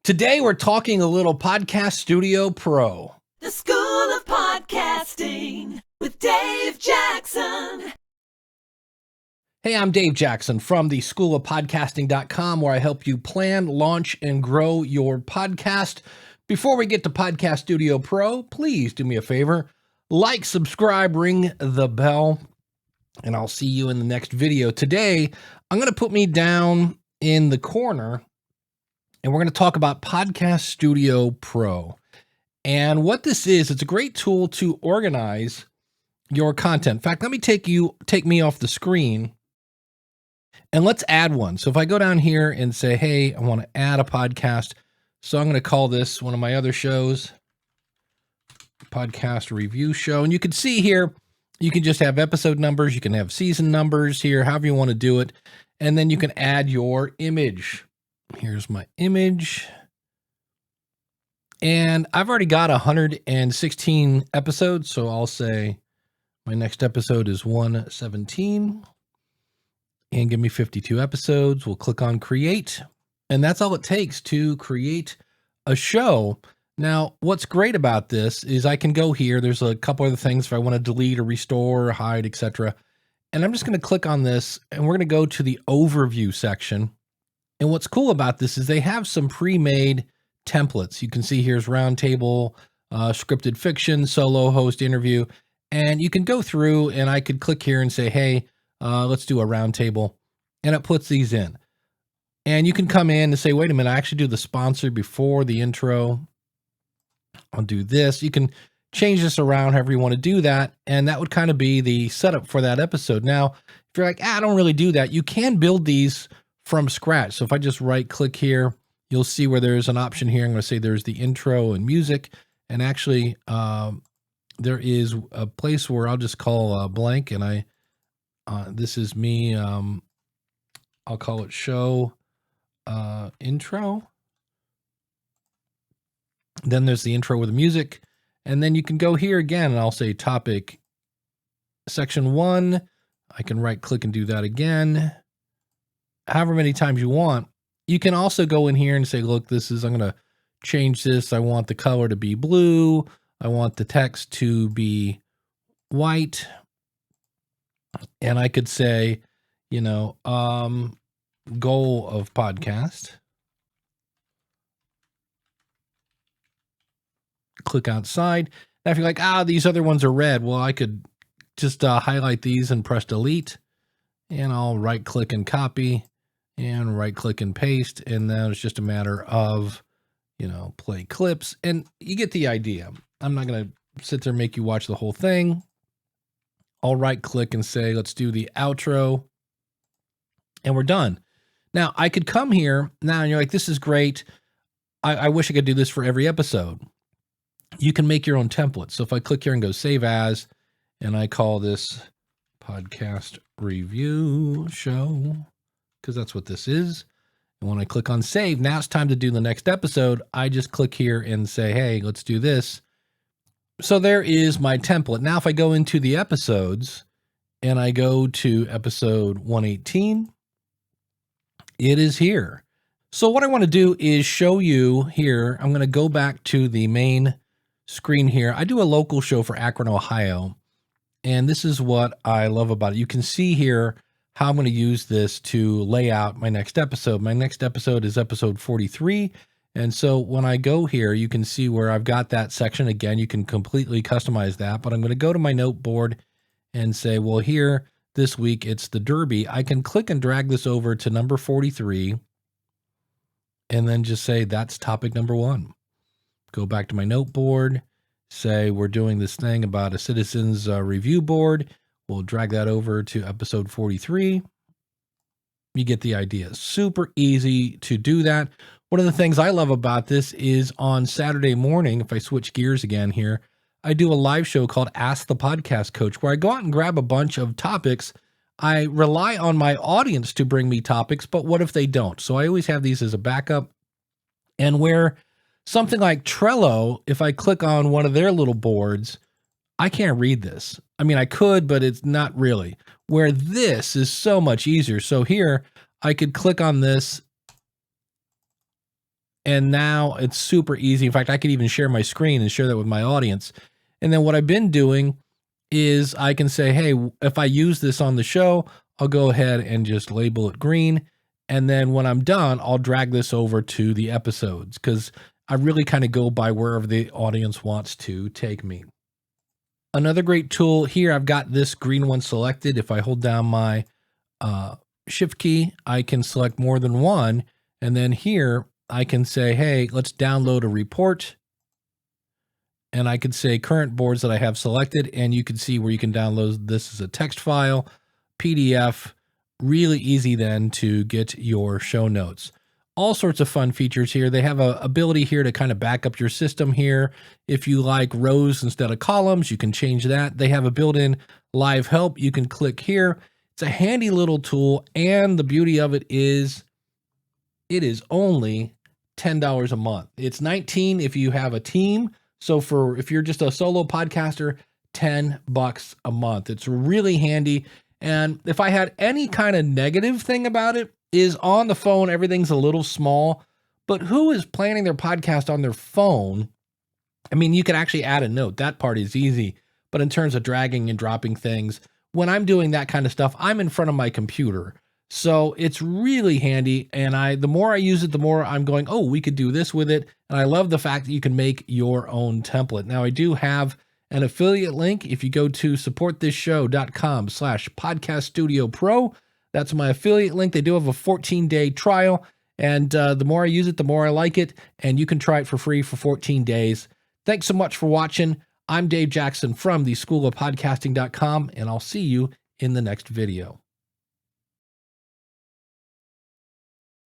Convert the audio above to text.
Today we're talking a little Podcast Studio Pro. The School of Podcasting with Dave Jackson. Hey, I'm Dave Jackson from the schoolofpodcasting.com, where I help you plan, launch, and grow your podcast. Before we get to Podcast Studio Pro, please do me a favor. Like, subscribe, ring the bell, and I'll see you in the next video. Today, I'm going to put me down in the corner, and we're going to talk about Podcast Studio Pro. And what this is, it's a great tool to organize your content. In fact, let me take me off the screen, and let's add one. So if I go down here and say, hey, I want to add a podcast. So I'm going to call this one of my other shows, Podcast Review Show. And you can see here, you can just have episode numbers. You can have season numbers here, however you want to do it. And then you can add your image. Here's my image. And I've already got 116 episodes. So I'll say my next episode is 117. And give me 52 episodes. We'll click on create. And that's all it takes to create a show. Now, what's great about this is I can go here. There's a couple other things if I want to delete or restore or hide, etc. And I'm just going to click on this, and we're going to go to the overview section. And what's cool about this is they have some pre-made templates. You can see here's roundtable, scripted fiction, solo host interview. And you can go through, and I could click here and say, hey, let's do a roundtable. And it puts these in. And you can come in and say, wait a minute, I actually do the sponsor before the intro. I'll do this. You can change this around however you want to do that. And that would kind of be the setup for that episode. Now, if you're like, I don't really do that, you can build these from scratch. So if I just right click here, you'll see where there's an option here. I'm going to say there's the intro and music. And actually, there is a place where I'll just call blank. And this is me. I'll call it show intro. Then there's the intro with the music. And then you can go here again and I'll say topic section 1. I can right click and do that again. However many times you want. You can also go in here and say, look, I'm going to change this. I want the color to be blue. I want the text to be white. And I could say, goal of podcast. Click outside. Now, if you're like, these other ones are red, well, I could just highlight these and press delete, and I'll right click and copy and right click and paste. And then it's just a matter of, play clips, and you get the idea. I'm not going to sit there and make you watch the whole thing. I'll right click and say, let's do the outro, and we're done. Now I could come here now and you're like, this is great. I wish I could do this for every episode. You can make your own template. So if I click here and go save as, and I call this Podcast Review Show, because that's what this is. And when I click on save, now it's time to do the next episode. I just click here and say, hey, let's do this. So there is my template. Now, if I go into the episodes and I go to episode 118, it is here. So what I want to do is show you here. I'm going to go back to the main screen here. I do a local show for Akron, Ohio, and this is what I love about it. You can see here how I'm going to use this to lay out my next episode. My next episode is episode 43. And so when I go here, you can see where I've got that section. Again, you can completely customize that, but I'm going to go to my note board and say, well, here this week, it's the Derby. I can click and drag this over to number 43 and then just say that's topic number 1. Go back to my note board, say we're doing this thing about a citizens review board. We'll drag that over to episode 43. You get the idea. Super easy to do that. One of the things I love about this is on Saturday morning, if I switch gears again here, I do a live show called Ask the Podcast Coach, where I go out and grab a bunch of topics. I rely on my audience to bring me topics, but what if they don't? So I always have these as a backup. And where something like Trello, if I click on one of their little boards, I can't read this. I mean, I could, but it's not really. Where this is so much easier. So here, I could click on this And now it's super easy. In fact, I could even share my screen and share that with my audience. And then what I've been doing is I can say, hey, if I use this on the show, I'll go ahead and just label it green. And then when I'm done, I'll drag this over to the episodes because I really kind of go by wherever the audience wants to take me. Another great tool here, I've got this green one selected. If I hold down my shift key, I can select more than one. And then here I can say, hey, let's download a report. And I could say current boards that I have selected, and you can see where you can download this as a text file, PDF, really easy then to get your show notes. All sorts of fun features here. They have a ability here to kind of back up your system here. If you like rows instead of columns, you can change that. They have a built-in live help. You can click here. It's a handy little tool, and the beauty of it is only $10 a month. It's $19 if you have a team. So if you're just a solo podcaster, $10 a month. It's really handy. And if I had any kind of negative thing about it, is on the phone, everything's a little small, but who is planning their podcast on their phone? I mean, you can actually add a note. That part is easy. But in terms of dragging and dropping things, when I'm doing that kind of stuff, I'm in front of my computer. So it's really handy. And the more I use it, the more I'm going, oh, we could do this with it. And I love the fact that you can make your own template. Now I do have an affiliate link. If you go to supportthisShow.com/podcaststudiopro, that's my affiliate link. They do have a 14-day trial. And the more I use it, the more I like it. And you can try it for free for 14 days. Thanks so much for watching. I'm Dave Jackson from the School of Podcasting.com, and I'll see you in the next video.